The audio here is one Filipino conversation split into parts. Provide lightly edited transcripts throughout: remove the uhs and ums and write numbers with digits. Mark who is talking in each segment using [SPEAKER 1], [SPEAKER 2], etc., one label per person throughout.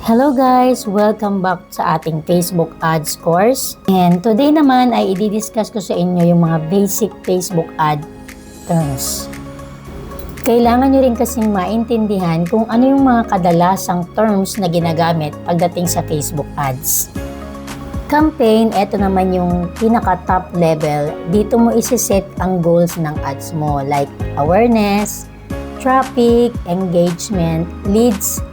[SPEAKER 1] Hello guys! Welcome back sa ating Facebook Ads course. And today naman ay i-discuss ko sa inyo yung mga basic Facebook ad terms. Kailangan nyo rin kasing maintindihan kung ano yung mga kadalasang terms na ginagamit pagdating sa Facebook Ads. Campaign, ito naman yung pinaka-top level. Dito mo isi-set ang goals ng ads mo like awareness, traffic, engagement, leads,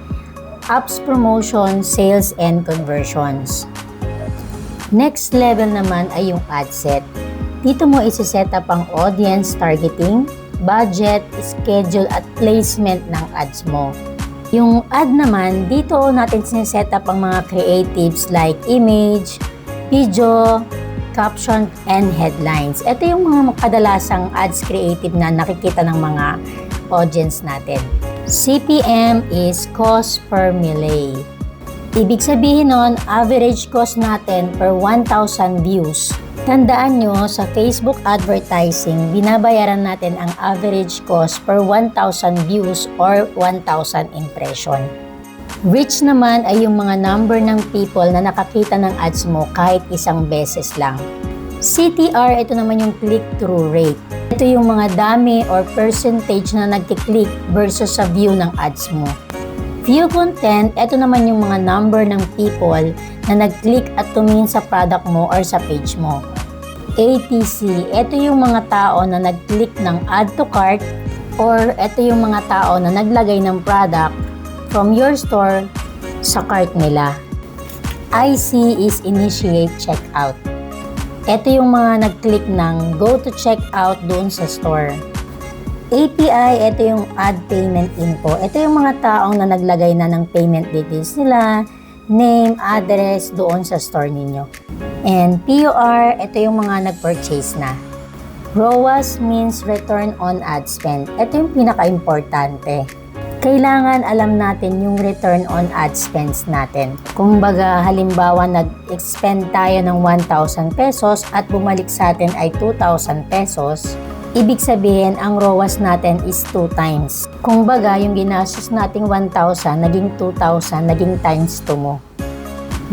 [SPEAKER 1] apps promotion, sales, and conversions. Next level naman ay yung ad set. Dito mo isi-set up ang audience targeting, budget, schedule, at placement ng ads mo. Yung ad naman, dito natin siniset up ang mga creatives like image, video, caption, and headlines. Ito yung mga kadalasang ads creative na nakikita ng mga audience natin. CPM is cost per mille. Ibig sabihin nun, average cost natin per 1,000 views. Tandaan nyo, sa Facebook advertising, binabayaran natin ang average cost per 1,000 views or 1,000 impression. Reach naman ay yung mga number ng people na nakakita ng ads mo kahit isang beses lang. CTR, ito naman yung click-through rate. Ito yung mga dami or percentage na nagkiklik versus sa view ng ads mo. View content, ito naman yung mga number ng people na nag-click at tumingin sa product mo or sa page mo. ATC, ito yung mga tao na nag-click ng add to cart or ito yung mga tao na naglagay ng product from your store sa cart nila. IC is initiate checkout. Ito yung mga nag-click ng go to checkout doon sa store. API, ito yung add payment info. Ito yung mga taong na naglagay na ng payment details nila, name, address doon sa store ninyo. And POR, ito yung mga nag-purchase na. ROAS means return on ad spend. Ito yung pinaka-importante. Kailangan alam natin yung return on ad spends natin. Kung baga, halimbawa, nag-expend tayo ng 1,000 pesos at bumalik sa atin ay 2,000 pesos, ibig sabihin, ang ROAS natin is 2 times. Kung baga, yung ginastos nating 1,000, naging 2,000, naging times 2 mo.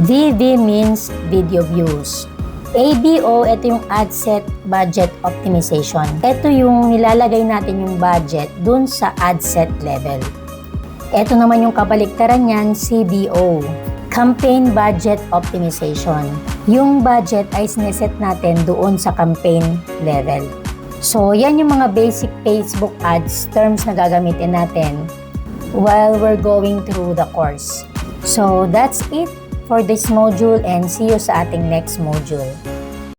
[SPEAKER 1] VV means video views. ABO, ito yung ad set budget optimization. Ito yung nilalagay natin yung budget dun sa ad set level. Ito naman yung kabaliktaran niyan, CBO, campaign budget optimization. Yung budget ay sineset natin doon sa campaign level. So, yan yung mga basic Facebook ads terms na gagamitin natin while we're going through the course. So, that's it for this module and see you sa ating next module.